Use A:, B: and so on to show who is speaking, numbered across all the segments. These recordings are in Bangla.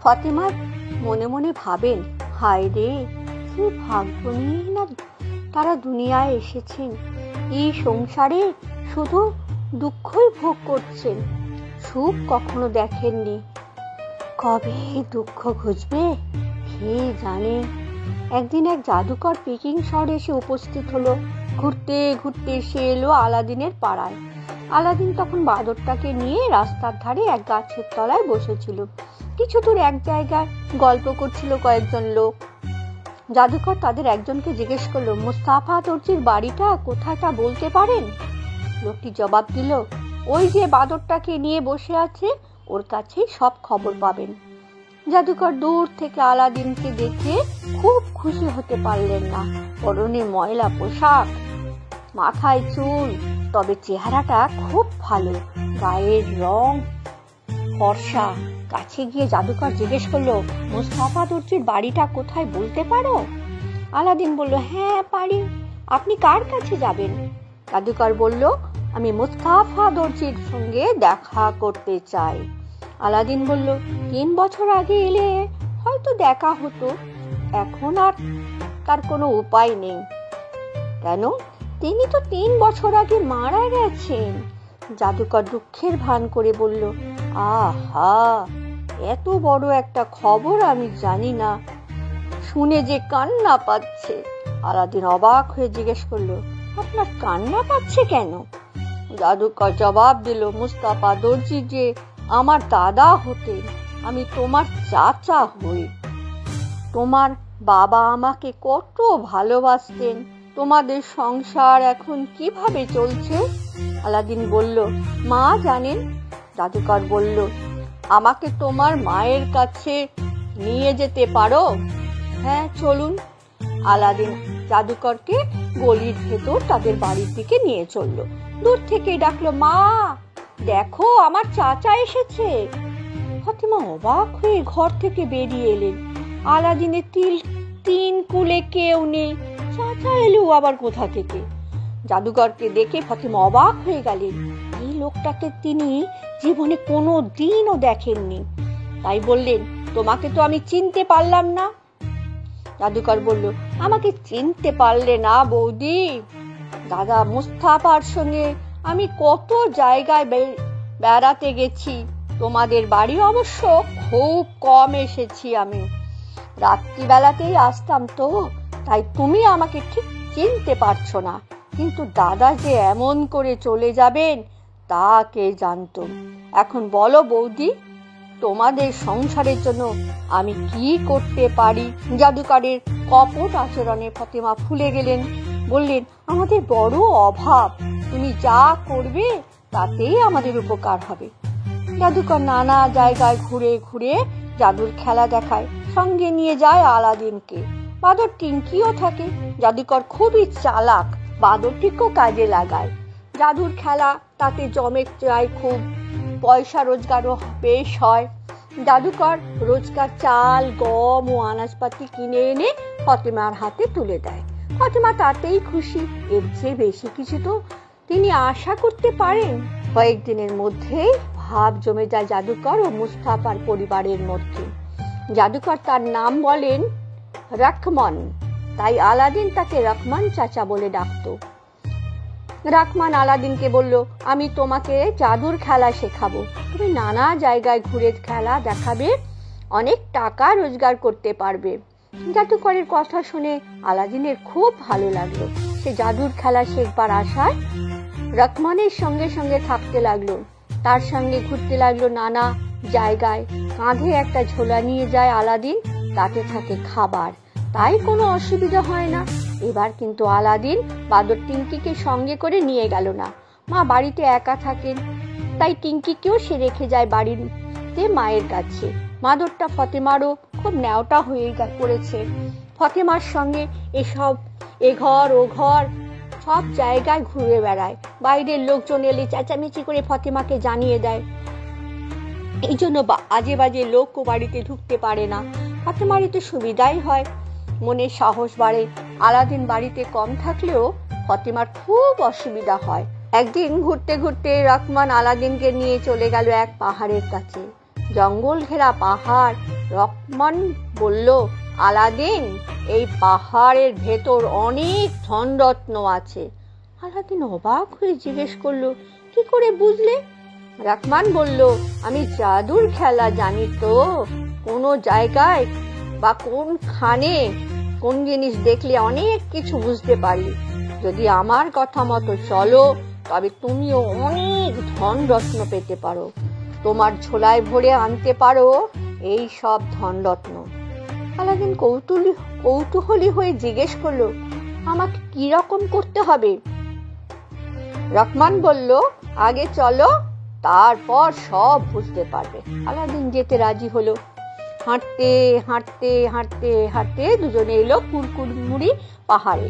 A: ফাতেমা মনে মনে ভাবেন, হায় রে, কি ভাগ্য নিয়ে না তারা দুনিয়ায় এসেছেন। এই সংসারে শুধু দুঃখই ভোগ করছেন, সুখ কখনো দেখেননি। কবে দুঃখ ঘুচবে কে জানে। একদিন এক জাদুকর পিকিং শহরে এসে উপস্থিত হলো। ঘুরতে ঘুরতে সে এলো আলাদিনের পাড়ায়। আলাদিন তখন বাঁদরটাকে নিয়ে রাস্তার ধারে এক গাছের তলায় বসেছিল। কিছু দূর এক জায়গায় গল্প করছিল কয়েকজন লোক। জাদুকর তাদের একজনকে জিজ্ঞেস করলো, মুস্তাফা দর্জির বাড়িটা কোথায় তা বলতে পারেন? লোকটি জবাব দিল, ওই যে বাঁদরটাকে নিয়ে বসে আছে ওর কাছেই সব খবর পাবেন। জাদুকর দূর থেকে আলাদিনকে দেখে খুব খুশি হতে পারলেন না। পরনে ময়লা পোশাক, মাথায় চুল, তবে চেহারাটা খুব ভালো, গায়ের রং ফর্সা। কাছে গিয়ে জাদুকর জিজ্ঞেস করলো, মুস্তাফা দর্জির বাড়িটা কোথায় বলতে পারো? আলাদিন বলল, হ্যাঁ পারি। আপনি কার কাছে যাবেন? জাদুকর বলল, আমি মুস্তাফা দর্জির সঙ্গে দেখা করতে চাই। আলাদিন বলল, 3 বছর আগে এলে হয়তো দেখা হতো, এখন আর তার কোনো উপায় নেই। কেন? তিনি তো 3 বছর আগে মারা গেছেন। জাদুকর দুঃখের ভান করে বলল, আহা, এত বড় একটা খবর আমি জানি না, শুনে যে কান্না পাচ্ছে। আলাদিন অবাক হয়ে জিজ্ঞেস করলো, আপনার কান্না পাচ্ছে কেন? জাদুকর জবাব দিল, মুস্তাফা দর্জি যে আমার দাদা হতেন, আমি তোমার চাচা হই। তোমার বাবা আমাকে কত ভালোবাসতেন। তোমাদের সংসার এখন কিভাবে চলছে? আলাদিন বলল, মা জানেন। জাদুকর বলল, আমাকে তোমার মায়ের কাছে নিয়ে যেতে পারো? হ্যাঁ, চলুন। আলাদিন জাদুকরকে গলির ভেতর তাদের বাড়ির দিকে নিয়ে চলল। দূর থেকেই ডাকলো, মা দেখো, আমার চাচা এসেছে। ফাতেমা অবাক হয়ে ঘর থেকে বেরিয়ে এলেন। আলাদিনের তিন কুলে কেউ নেই, চাচা এলো আবার কোথা থেকে? জাদুকরকে দেখে ফাতেমা অবাক হয়ে গেলেন। এই লোকটাকে তিনি জীবনে কোনো দিনও দেখেননি। তাই বললেন, তোমাকে তো আমি চিনতে পারলাম না। জাদুকর বলল, আমাকে চিনতে পারলে না বৌদি? দাদা মুস্তাফার সঙ্গে আমি কত জায়গায় বেড়াতে গেছি, তোমাদের বাড়ি অবশ্য খুব কম এসেছি। আমি রাত্রিবেলাতেই আসতাম তো, তাই তুমি আমাকে ঠিক চিনতে পারছো না। কিন্তু দাদা যে এমন করে চলে যাবেন তা কে জানতো। এখন বলো বৌদি, তোমাদের সংসারের জন্য আমি কি করতে পারি? জাদুকরের কপট আচরণে ফাতেমা ফুলে গেলেন। বললেন, আমাদের বড় অভাব, তুমি যা করবে তাতেই আমাদের উপকার হবে। জাদুকর নানা জায়গায় ঘুরে ঘুরে জাদুর খেলা দেখায়, সঙ্গে নিয়ে যায় আলাদিনকে। বাঁদর টিঙ্কিও থাকে। জাদুকর খুবই চালাক, বাঁদরটিকেও কাজে লাগায়। জাদুর খেলা তাতে জমে যায় খুব, পয়সা রোজগারও বেশ হয়। জাদুকর রোজকার চাল, গম ও আনাজপাতি কিনে এনে ফাতেমার হাতে তুলে দেয়। ফাতেমা তাতেই খুশি, এর চেয়ে বেশি কিছু তো তিনি আশা করতে পারেন। কয়েকদিনের মধ্যেই ভাব জমে যায় জাদুকর ও মুস্তাফার পরিবারের মধ্যে। জাদুকর তার নাম বলেন রহমান, তাই আলাদিন তাকে রহমান চাচা বলে ডাকত। রহমান আলাদিনকে বলল, আমি তোমাকে জাদুর খেলা শেখাবো, তুমি নানা জায়গায় ঘুরে খেলা দেখাবে, অনেক টাকা রোজগার করতে পারবে। জাদুকরের কথা শুনে আলাদিনের খুব ভালো লাগলো। সে জাদুর খেলা শেখবার আশায় রহমানের সঙ্গে সঙ্গে থাকতে লাগলো। তার সঙ্গে ঘুরতে লাগলো নানা জায়গায়। কাঁধে একটা ঝোলা নিয়ে যায় আলাদিন, তাতে থাকে খাবার, তাই কোনো অসুবিধা হয় না। এবার কিন্তু আলাদিন বাঁদর টিঙ্কিকে সঙ্গে করে নিয়ে গেল না। মা বাড়িতে একা থাকেন, তাই টিঙ্কিকেও সে রেখে যায় বাড়িতে মায়ের কাছে। বাঁদরটা ফাতেমারও খুব ন্যাওটা হয়ে পড়েছে। ফাতেমার সঙ্গে এ ঘর ও ঘর সব জায়গায় ঘুরে বেড়ায়। বাইরের লোকজন এলে চেঁচামেচি করে ফাতেমাকে জানিয়ে দেয়। এই জন্য আজে বাজে লোকও বাড়িতে ঢুকতে পারে না। ফাতেমার এতে সুবিধাই হয়, মনে সাহস বাড়ে। আলাদিন বাড়িতে কম থাকলেও ফাতেমার খুব অসুবিধা হয়। একদিন ঘুরতে ঘুরতে রহমান আলাদিনকে নিয়ে চলে গেল এক পাহাড়ের কাছে। জঙ্গল ঘেরা পাহাড়। রকমান বলল, আলাদিন, এই পাহাড়ের ভেতর অনেক ধনরত্ন আছে। আলাদিন অবাক হয়ে জিজ্ঞেস করলো, কি করে বুঝলে? রকমান বলল, আমি জাদুর খেলা জানি তো। কোনো জায়গায় বা কোনখানে কোন জিনিস দেখলে অনেক কিছু বুঝতে পারি। যদি আমার কথা মতো চলো তবে তুমিও অনেক ধন রত্ন পেতে পারো। তোমার ঝোলায় ভরে আনতে পারো এই সব ধন রত্ন। আলাদিন কৌতূহলী হয়ে জিজ্ঞেস করলো, আমাকে কি রকম করতে হবে? রকমান বলল, আগে চলো, তারপর সব বুঝতে পারবে। আলাদিন যেতে রাজি হলো। হাঁটতে হাঁটতে হাঁটতে হাঁটতে দুজনে এলো কুড়কুড়মুড়ি পাহাড়ে।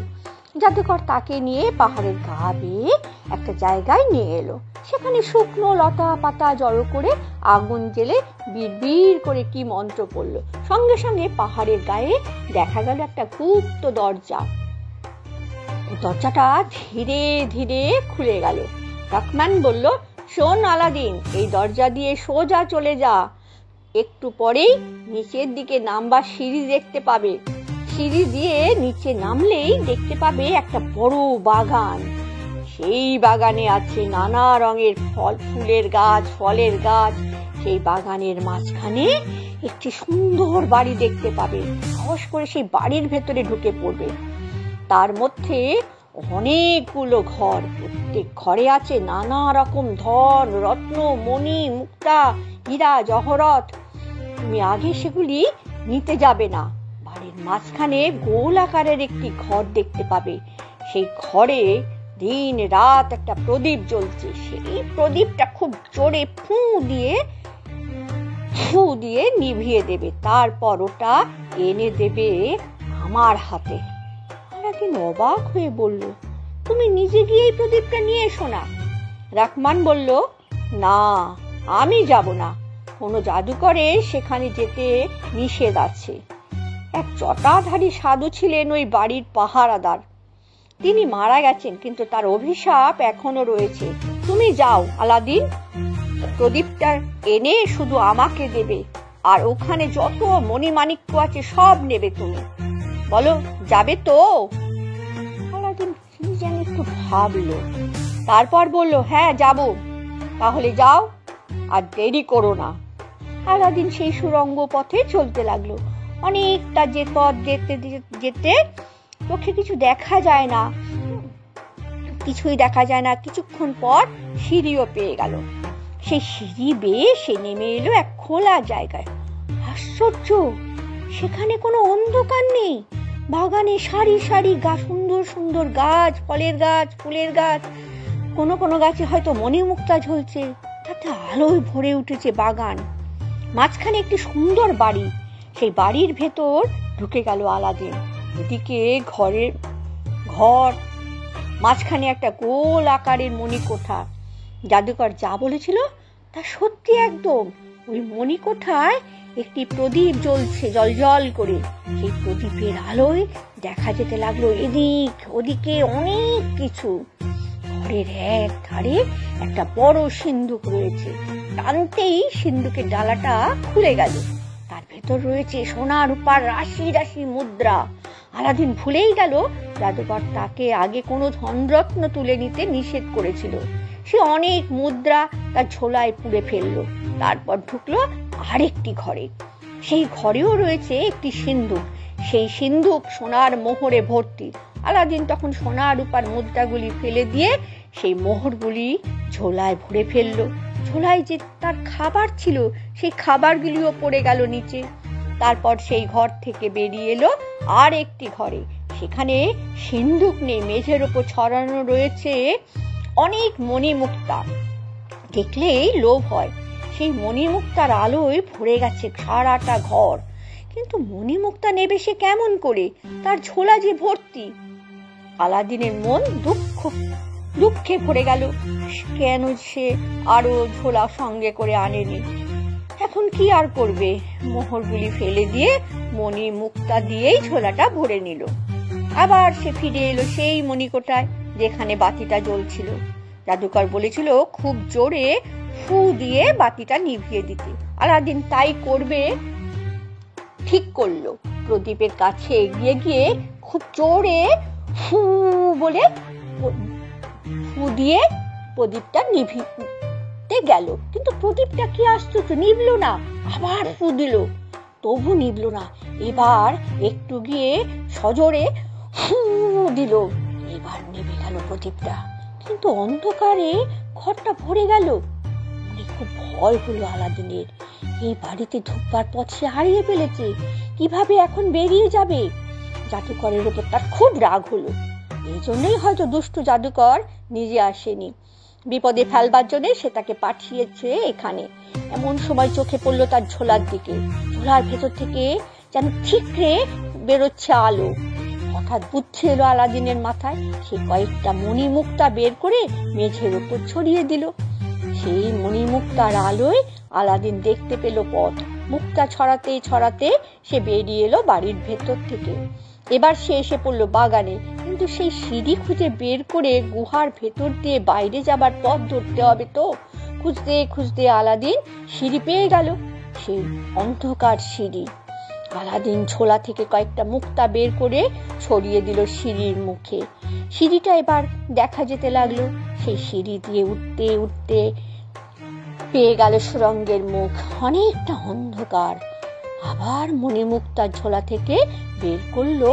A: জাদুকর তাকে নিয়ে পাহাড়ের গা বেয়ে একটা জায়গায় নিয়ে এলো। সেখানে শুকনো লতা পাতা জড়ো করে আগুন জেলে বিড়বিড় করে কি মন্ত্র পড়লো। সঙ্গে সঙ্গে পাহাড়ের গায়ে দেখা গেল একটা গুপ্ত দরজা। দরজাটা ধীরে ধীরে খুলে গেল। রকমান বলল, শোন আলাদিন, এই দরজা দিয়ে সোজা চলে যা। একটু পরেই নিচের দিকে নামবার সিঁড়ি দেখতে পাবে। সিঁড়ি দিয়ে নিচে নামলেই দেখতে পাবে একটা বড় বাগান। সেই বাগানে আছে নানা রঙের ফুলের গাছ, ফলের গাছ। সেই বাগানের মাঝখানে একটি সুন্দর বাড়ি দেখতে পাবে। সাহস করে সেই বাড়ির ভেতরে ঢুকে পড়বে। তার মধ্যে অনেকগুলো ঘর। প্রত্যেক ঘরে আছে নানা রকম ধন রত্ন, মণি, মুক্তা, হীরা, জহরত। তুমি আগে সেগুলি নিতে যাবে না। বাড়ির মাঝখানে গোল আকারের একটি ঘর দেখতে পাবে। সেই ঘরে দিন রাত একটা প্রদীপ জ্বলছে। সেই প্রদীপটা খুব জোরে ফু দিয়ে নিভিয়ে দেবে। তারপর ওটা এনে দেবে আমার হাতে। আলাদিন অবাক হয়ে বলল, তুমি নিজে গিয়ে এই প্রদীপটা নিয়ে এসো না। রকমান বলল, না, আমি যাব না। কোনো জাদুকরের সেখানে যেতে নিষেধ আছে। এক জটাধারী সাধু ছিলেন ওই বাড়ির পাহারাদার। তিনি মারা গেছেন, কিন্তু তার অভিশাপ এখনো রয়েছে। তুমি যাও আলাদিন, প্রদীপটা এনে শুধু আমাকে দেবে, আর ওখানে যত মণিমাণিক্য আছে সব নেবে। তুমি বলো, যাবে তো? আলাদিন কি যেন একটু ভাবলো, তারপর বলল, হ্যাঁ যাব। তাহলে যাও, আর দেরি করো না। আলাদিন সেই সুড়ঙ্গ পথে চলতে লাগলো। অনেকটা যে পথ যেতে যেতে চোখে কিছু দেখা যায় না, কিছুই দেখা যায় না। কিছুক্ষণ পর সিঁড়িও পেয়ে গেল। সেই সিঁড়ি বেয়ে সে নেমে এলো এক খোলা জায়গায়। আশ্চর্য, সেখানে কোনো অন্ধকার নেই। বাগানে সারি সারি সুন্দর সুন্দর গাছ, ফলের গাছ, ফুলের গাছ। কোনো কোনো গাছে হয়তো মণিমুক্তা ঝুলছে। তাতে আলোয় ভরে উঠেছে বাগান। মাঝখানে একটি সুন্দর বাড়ি। সেই বাড়ির ভেতর ঢুকে গেল আলাদিন। এদিকে ঘর, মাঝখানে একটা গোল আকারের মণিকোঠা। জাদুকর যা বলেছিল তা সত্যি একদম। ওই মণিকোঠায় একটি প্রদীপ জ্বলছে জলজল করে। সেই প্রদীপের আলোয় দেখা যেতে লাগলো এদিক ওদিকে অনেক কিছু। ঘরের এক ধারে একটা বড় সিন্ধুক রয়েছে। টানতেই সিন্ধুকের ডালাটা খুলে গেল। তার ভেতর রয়েছে সোনা রূপার রাশি রাশি মুদ্রা। আলাদিন ভুলেই গেল জাদুকর তাকে আগে কোনো ধনরত্ন তুলে নিতে নিষেধ করেছিল। সে অনেক মুদ্রা তার ঝোলায় পুরে ফেললো। তারপর ঢুকলো আরেকটি ঘরে। সেই ঘরেও রয়েছে একটি সিন্ধুক। সেই সিন্ধুক সোনার মোহরে ভর্তি। আলাদিন তখন সোনা রূপার মুদ্রাগুলি ফেলে দিয়ে সেই মোহরগুলি ঝোলায় ভরে ফেললো। ঝোলায় যে তার খাবার ছিল সেই খাবারগুলিও পড়ে গেল নিচে। তারপর সেই ঘর থেকে বেরিয়ে এলো আর একটি ঘরে। সেখানে সিন্ধুক নেই, মেঝের ওপর ছড়ানো রয়েছে অনেক মণিমুক্তা। দেখলেই লোভ হয়। সেই মণিমুক্তার আলোয় ভরে গেছে সারাটা ঘর। কিন্তু মণিমুক্তা নেবে সে কেমন করে? তার ঝোলা যে ভর্তি। আলাদিনের মন দুঃখে ভরে গেল। কেন সে আরো ঝোলা সঙ্গে করে আনেনি? এখন কি আর করবে? মোহরগুলি ফেলে দিয়ে মণিমুক্তা দিয়েই ঝোলাটা ভরে নিল। আবার সে ফিরে এলো সেই মণিকোঠায় যেখানে বাতিটা জ্বলছিল। জাদুকর বলেছিল খুব জোরে ফু দিয়ে বাতিটা নিভিয়ে দিতে। আলাদিন তাই করবে ঠিক করলো। প্রদীপের কাছে এগিয়ে গিয়ে খুব জোরে ফু বলে ফু দিয়ে প্রদীপটা নিভিতে গেল। কিন্তু প্রদীপটা কি আশ্চর্য, নিভলো না। আবার ফু দিল, তবু নিভলো না। এবার একটু গিয়ে সজোরে ফু দিল, এবার নিভে গেল প্রদীপটা। কিন্তু অন্ধকারে ঘরটা ভরে গেল। খুব ভয় হলো আলাদিনের। এই বাড়িতে ঢুকবার পথ সে হারিয়ে ফেলেছে, কিভাবে এখন বেরিয়ে যাবে? জাদুকরের উপর তার খুব রাগ হলো। এই জন্যই হয়তো দুষ্টু জাদুকর নিজে আসেনি, বিপদে ফেলবার জন্য সে তাকে পাঠিয়েছে এখানে। এমন সময় চোখে পড়লো তার ঝোলার দিকে। ঝোলার ভেতর থেকে যেন ঠিকরে বেরোচ্ছে আলো। হঠাৎ বুদ্ধি এলো আলাদিনের মাথায়। সে কয়েকটা মণিমুক্তা বের করে মেঝের উপর ছড়িয়ে দিল। সেই মণিমুক্তার আলোয় আলাদিন দেখতে পেল পথ। মুক্তা ছড়াতে ছড়াতে সে বেরিয়ে এলো বাড়ির ভেতর থেকে। এবার সে এসে পড়লো বাগানে। কিন্তু সেই সিঁড়ি খুঁজে বের করে গুহার ভেতর দিয়ে বাইরে যাবার পথ ধরতে হবে তো। খুঁজতে খুঁজতে আলাদিন সিঁড়ি পেয়ে গেল, সেই অন্ধকার সিঁড়ি। আলাদিন ঝোলা থেকে কয়েকটা মুক্তা বের করে ছড়িয়ে দিল সিঁড়ির মুখে। সিঁড়িটা এবার দেখা যেতে লাগলো। সেই সিঁড়ি দিয়ে উঠতে উঠতে পেয়ে গেল সুরঙ্গের মুখ, অনেকটা অন্ধকার। আবার মণিমুক্তার ঝোলা থেকে বের করলো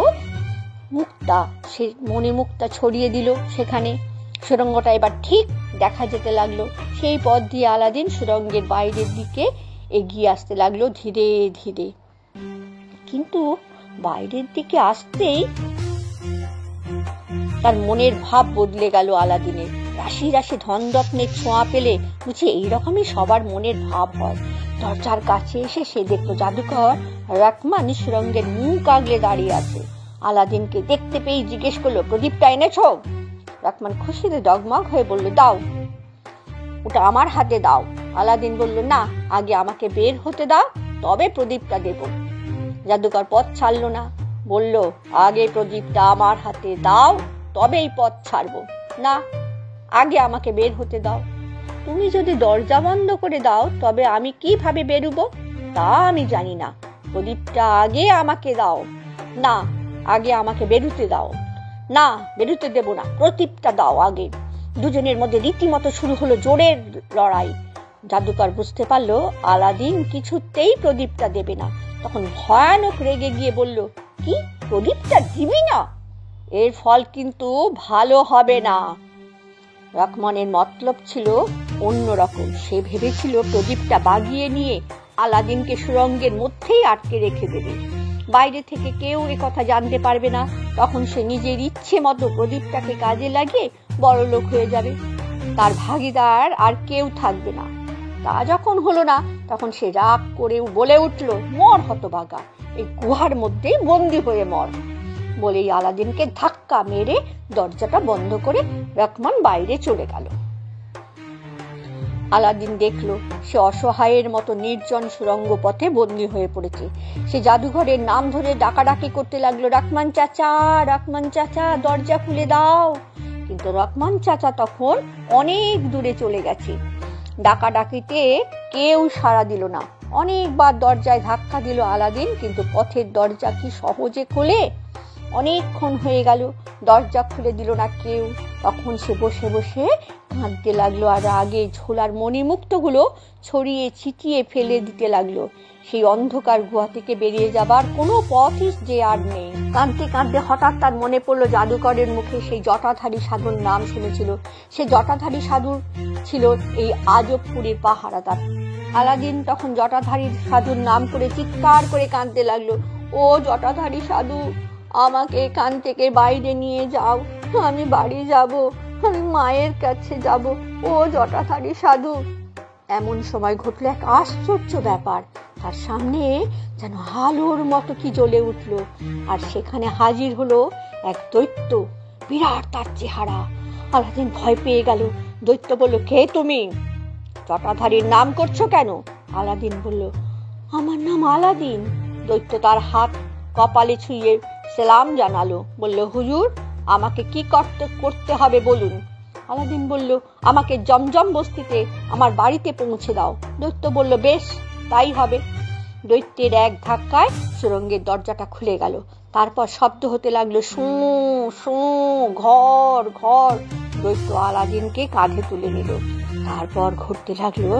A: মুক্তা, সে মণিমুক্তা ছড়িয়ে দিল সেখানে। সুরঙ্গটা এবার ঠিক দেখা যেতে লাগলো। সেই পথ দিয়ে আলাদিন সুরঙ্গের বাইরের দিকে এগিয়ে আসতে লাগলো ধীরে ধীরে। কিন্তু বাইরের দিকে আসতেই তার মনের ভাব বদলে গেল আলাদিনের। রাশি রাশি ধনরত্নের ছোঁয়া পেলে বুঝি এইরকমই সবার মনের ভাব হয়। দরজার কাছে এসে সে দেখলো জাদুকর রাকমান সুরঙ্গের মুখ আগলে দাঁড়িয়ে আছে। আলাদিনকে দেখতে পেয়ে জিজ্ঞেস করলো, প্রদীপটা এনেছো? রাকমান খুশিতে ডগমগ হয়ে বলল, দাও, ওটা আমার হাতে দাও। আলাদিন বলল, না, আগে আমাকে বের হতে দাও, তবে প্রদীপটা দেব। জাদুকর পথ ছাড়লো না, বলল, আগে প্রদীপটা আমার হাতে দাও, তবেই পথ ছাড়বো। না, আগে আমাকে বের হতে দাও। তুমি যদি দরজা বন্ধ করে দাও তবে আমি কিভাবে বেরোবো তা আমি জানি না। প্রদীপটা আগে আমাকে দাও। না, আগে আমাকে বেরোতে দাও। না, বেরোতে দেব না, প্রদীপটা দাও আগে। দুজনের মধ্যে রীতিমতো শুরু হলো জোরের লড়াই। জাদুকর বুঝতে পারলো আলাদিন কিছুতেই প্রদীপটা দেবে না। তখন ভয়ানক রেগে গিয়ে বলল, কি, প্রদীপটা দিবি না? এর ফল কিন্তু ভালো হবে না। রাকমানের মতলব ছিল অন্যরকম। সে ভেবেছিল প্রদীপটা বাগিয়ে নিয়ে আলাদিনকে সুরঙ্গের মধ্যেই আটকে রেখে দেবে, বাইরে থেকে কেউ এ কথা জানতে পারবে না। তখন সে নিজের ইচ্ছে মতো প্রদীপটাকে কাজে লাগিয়ে বড়লোক হয়ে যাবে, তার ভাগিদার আর কেউ থাকবে না। তা যখন হলো না তখন সে রাগ করে বলে উঠল, মর হতভাগা, এই গুহার মধ্যেই বন্দি হয়ে মর। বলেই আলাদিনকে ধাক্কা মেরে দরজাটা বন্ধ করে রাকমান বাইরে চলে গেল। আলাদিন দেখলো সে অসহায়ের মতো নির্জন সুরঙ্গ পথে বন্দী হয়ে পড়েছে। সে জাদুঘরের নাম ধরে ডাকাডাকি করতে লাগলো, রাকমান চাচা, রাকমান চাচা, দরজা খুলে দাও। কিন্তু রাকমান চাচা তখন অনেক দূরে চলে গেছে। ডাকাডাকিতে কেউ সাড়া দিল না। অনেকবার দরজায় ধাক্কা দিল আলাদিন, কিন্তু পথের দরজা কি সহজে খোলে? অনেকক্ষণ হয়ে গেল, দরজা খুলে দিল না কেউ। তখন সে বসে বসে কাঁদতে লাগলো আর আগে ঝোলার মণিমুক্তগুলো ছড়িয়ে ছিটিয়ে ফেলে দিতে লাগলো। সেই অন্ধকার গুহা থেকে বেরিয়ে যাবার কোনো পথই যে আর নেই। কাঁদতে কাঁদতে হঠাৎ তার মনে পড়লো জাদুকরের মুখে সেই জটাধারী সাধুর নাম শুনেছিল। সে জটাধারী সাধু ছিল এই আজবপুরের পাহারাদার। আলাদিন তখন জটাধারী সাধুর নাম করে চিৎকার করে কাঁদতে লাগলো, ও জটাধারী সাধু, আমাকে এখান থেকে বাইরে নিয়ে যাও, আমি বাড়ি যাব, আমি মায়ের কাছে যাব, ও জটাধারী সাধু। এমন সময় ঘটল এক আশ্চর্য ব্যাপার। তার সামনে যেন আলোর মতো কি জ্বলে উঠল, আর সেখানে হাজির হলো এক দৈত্য, বিরাট তার চেহারা। আলাদিন ভয় পেয়ে গেল। দৈত্য বলল, কে তুমি? জটাধারীর নাম করছো কেন? আলাদিন বলল, আমার নাম আলাদিন। দৈত্য তার হাত কপালে ছুঁয়ে সালাম জানালো, বলল, হুজুর, আমাকে কি করতে হবে বলুন। আলাদিন বলল, আমাকে জমজম বস্তিতে আমার বাড়িতে পৌঁছে দাও। দৈত্য বলল, বেশ তাই হবে। দৈত্যের এক ধাক্কায় সুড়ঙ্গের দরজাটা খুলে গেল। তারপর শব্দ হতে লাগলো, শোঁ শোঁ, ঘর ঘর। দৈত্য আলাদিনকে কাঁধে তুলে নিল। তারপর ঘুরতে লাগলো,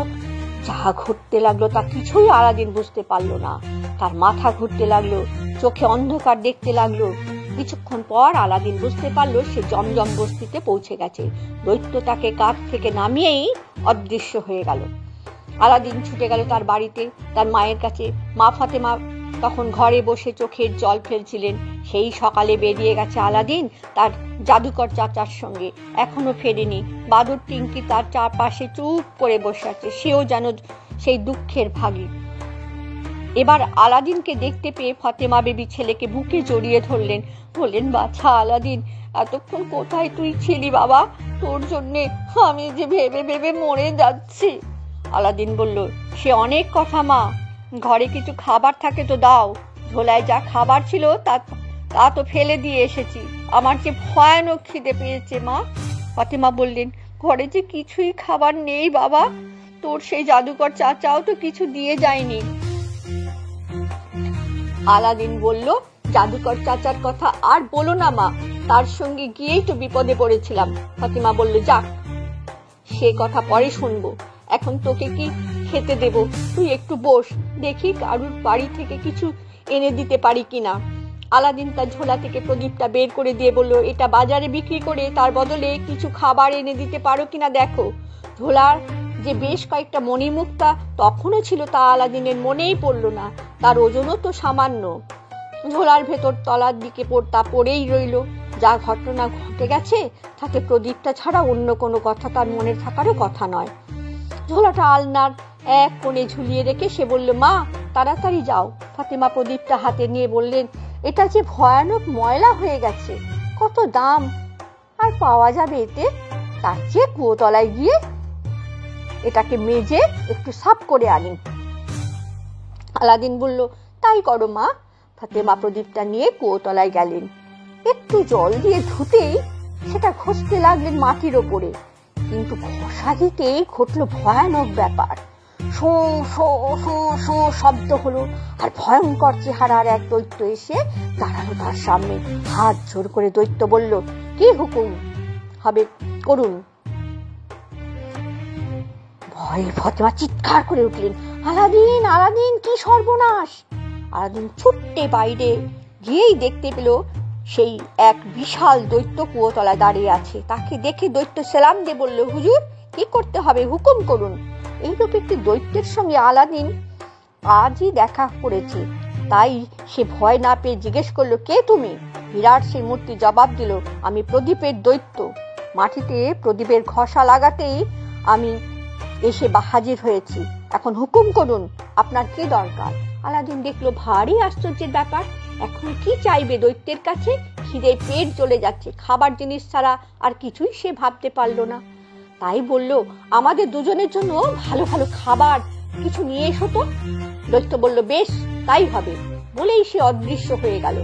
A: যা ঘুরতে লাগলো তা কিছুই আলাদিন বুঝতে পারলো না। তার মাথা ঘুরতে লাগলো, চোখে অন্ধকার দেখতে লাগলো। কিছুক্ষণ পর আলাদিন বুঝতে পারলো সে জমজম বস্তিতে পৌঁছে গেছে। দৈত্য তাকে কাঁধ থেকে নামিয়েই অদৃশ্য হয়ে গেল। আলাদিন ছুটে গেল তার বাড়িতে, তার মায়ের কাছে। মা ফাতেমা তখন ঘরে বসে চোখের জল ফেলছিলেন। সেই সকালে বেরিয়ে গেছে আলাদিন তার জাদুকর চাচার সঙ্গে, এখনো ফেরেনি। বাদুর টিঙ্কি তার চারপাশে চুপ করে বসে আছে, সেও যেন সেই দুঃখের ভাগী। এবার আলাদিনকে দেখতে পেয়ে ফাতেমা বেবি ছেলেকে বুকে জড়িয়ে ধরলেন, বললেন, বাছা আলাদিন, এতক্ষণ কোথায় তুই ছিলি বাবা? তোর জন্যে আমি যে ভেবে ভেবে মরে যাচ্ছি। আলাদিন বলল, সে অনেক কথা মা, ঘরে কিছু খাবার থাকে তো দাও। ঝোলায় যা খাবার ছিল তা তো ফেলে দিয়ে এসেছি। আমার যে ভয়ানক খিদে পেয়েছে মা। ফাতেমা বললেন, ঘরে যে কিছুই খাবার নেই বাবা, তোর সেই জাদুকর চাচাও তো কিছু দিয়ে যায়নি। আলাদিন বলল, জাদুকর চাচার কথা আর বলো না মা, তার সঙ্গে গিয়েই তো বিপদে পড়েছিলাম। ফাতেমা বলল, যাক, সে কথা পরে শুনবো, এখন তোকে কি খেতে দেব? তুই একটু বস, দেখি কারুর বাড়ি থেকে কিছু এনে দিতে পারি কিনা। আলাদিন তার ঝোলা থেকে প্রদীপটা বের করে দিয়ে বলল, এটা বাজারে বিক্রি করে তার বদলে কিছু খাবার এনে দিতে পারো কিনা দেখো। ঝোলার যে বেশ কয়েকটা মণিমুক্তা তখনও ছিল তা আলাদিনের মনেই পড়ল না, তার ওজনও তো সামান্য। ঝোলার ভেতর তলার দিকে তা পড়েই রইল। যা ঘটনা ঘটে গেছে তাতে প্রদীপটা ছাড়া অন্য কোনো কথা তার মনে থাকারও কথা নয়। ঝোলাটা আলনার এক কোণে ঝুলিয়ে রেখে সে বলল, মা তাড়াতাড়ি যাও। ফাতেমা প্রদীপটা হাতে নিয়ে বললেন, এটা যে ভয়ানক ময়লা হয়ে গেছে, কত দাম আর পাওয়া যাবে এতে? তার চেয়ে কুয়োতলায় গিয়ে এটাকে মেজে একটু সাফ করে আনি। আলাদিন বলল, তাই করো মা। ফাতেমা প্রদীপটা নিয়ে কুয়োতলায় গেলেন। একটু জল দিয়ে ধুতেই সেটা ঘষতে লাগলেন মাটির ওপরে, কিন্তু ঘষা দিতেই ঘটলো ভয়ানক ব্যাপার। শো শো শো শো শব্দ হলো, আর ভয়ঙ্কর চেহারার এক দৈত্য এসে দাঁড়ালো তার সামনে। হাত জোর করে দৈত্য বলল, কি হুকুম হবে করুন। ভয়ে ফাতেমা চিৎকার করে উঠলেন, আলাদিন আলাদিন, কি সর্বনাশ! আলাদিন ছুটতে বাইরে গিয়েই দেখতে পেল সেই এক বিশাল দৈত্য কুয়োতলায় দাঁড়িয়ে আছে। তাকে দেখে দৈত্য সেলাম দিয়ে বলল, হুজুর, কি করতে হবে হুকুম করুন। এইরূপ একটি দৈত্যের সঙ্গে আলাদিন আজই দেখা করেছে, তাই সে ভয় না পেয়ে জিজ্ঞেস করলো, কে তুমি? বিরাট সেই মূর্তি জবাব দিল, আমি প্রদীপের দৈত্য। মাটিতে প্রদীপের ঘষা লাগাতেই আমি এসে হাজির হয়েছি, এখন হুকুম করুন, আপনার কি দরকার? আলাদিন দেখলো ভারী আশ্চর্যের ব্যাপার। এখন কি চাইবে দৈত্যের কাছে? খিদে পেট জ্বলে যাচ্ছে, খাবার জিনিস ছাড়া আর কিছুই সে ভাবতে পারলো না। তাই বলল, আমাদের দুজনের জন্য ভালো ভালো খাবার কিছু নিয়ে এসো তো। দৈত্য বলল, বেশ তাই হবে, বলেই সে অদৃশ্য হয়ে গেল।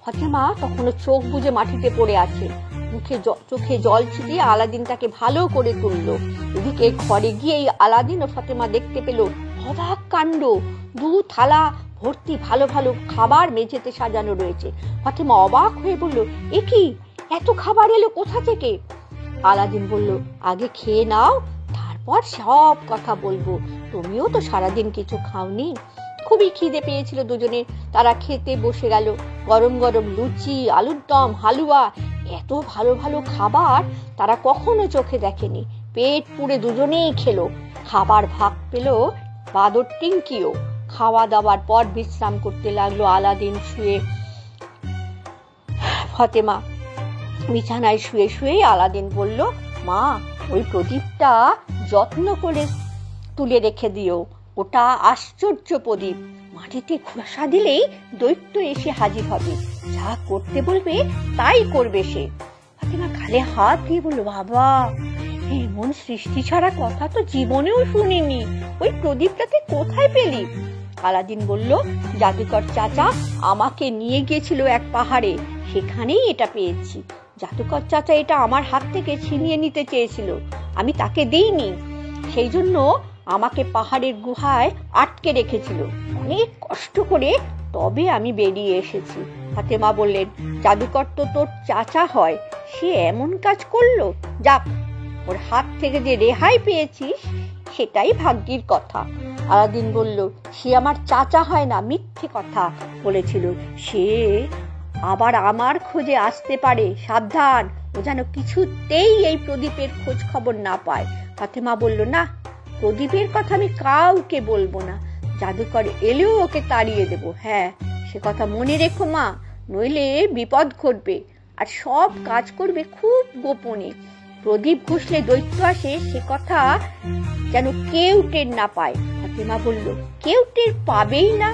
A: ফাতেমা তখনও চোখ বুজে মাটিতে পড়ে আছে। চোখে জল ছিটিয়ে আলাদিন তাকে ভালো করে তুলল। এদিকে ঘরে গিয়েই আলাদিন ও ফাতেমা দেখতে পেল অবাক কাণ্ড, 2 থালা ভর্তি ভালো ভালো খাবার মেঝেতে সাজানো রয়েছে। ফাতেমা অবাক হয়ে বলল, এ কি, এত খাবার এলো কোথা থেকে? আলাদিন বলল, আগে খেয়ে নাও, তারপর সব কথা বলবো। তুমিও তো সারাদিন কিছু খাওনি। খুবই খিদে পেয়েছিল দুজনে। তারা খেতে বসে গেল। গরম গরম লুচি, আলুর দম, হালুয়া, এত ভালো ভালো খাবার তারা কখনো চোখে দেখেনি। পেট পুড়ে দুজনেই খেলো। খাবার ভাগ পেল বাদর টিঙ্কিও। খাওয়া দাওয়ার পর বিশ্রাম করতে লাগলো আলাদিন শুয়ে। ফাতেমা বিছানায় শুয়ে শুয়ে আলাদিন বলল, মা, ওই প্রদীপটা যত্ন করে তুলে রেখে দিও, ওটা আশ্চর্য প্রদীপ। মাটিতে ঘষা দিলেই দৈত্য এসে হাজির হবে, যা করতে বলবে তাই করবে সে। ফাতেমা গালে হাত দিয়ে বলল, বাবা, এমন সৃষ্টি ছাড়া কথা তো জীবনেও শুনিনি, ওই প্রদীপটাকে কোথায় পেলি? আলাদিন বলল, জাদুকর চাচা আমাকে নিয়ে গিয়েছিল এক পাহাড়ে, সেখানেই এটা পেয়েছি। জাদুকর চাচা এটা আমার হাত থেকে ছিনিয়ে নিতে চেয়েছিল, আমি তাকে দিইনি। সেই জন্য আমাকে পাহাড়ের গুহায় আটকে রেখেছিল। অনেক কষ্ট করে তবে আমি বেরিয়ে এসেছি। ফাতেমা বললেন, জাদুকর তো তোর চাচা হয়, সে এমন কাজ করলো? যাক, ওর হাত থেকে যে রেহাই পেয়েছিস সেটাই ভাগ্যের কথা। আলাদিন বলল, সে আমার চাচা হয় না, মিথ্যে কথা বলেছিল। সে আবার আমার খোঁজে আসতে পারে, সাবধান, ও যেন কিছুতেই এই প্রদীপের খোঁজ খবর না পায়। ফাতেমা বলল, না, প্রদীপের কথা আমি কাউকে বলবো না। জাদুকর এলেও ওকে তাড়িয়ে দেব। হ্যাঁ, সে কথা মনে রেখো মা, নইলে বিপদ ঘটবে। আর সব কাজ করবে খুব গোপনে। প্রদীপ ঘষলে দৈত্য আসে, সে কথা যেন কেউ টের না পায়। ফাতেমা বলল, কেউ টের পাবেই না?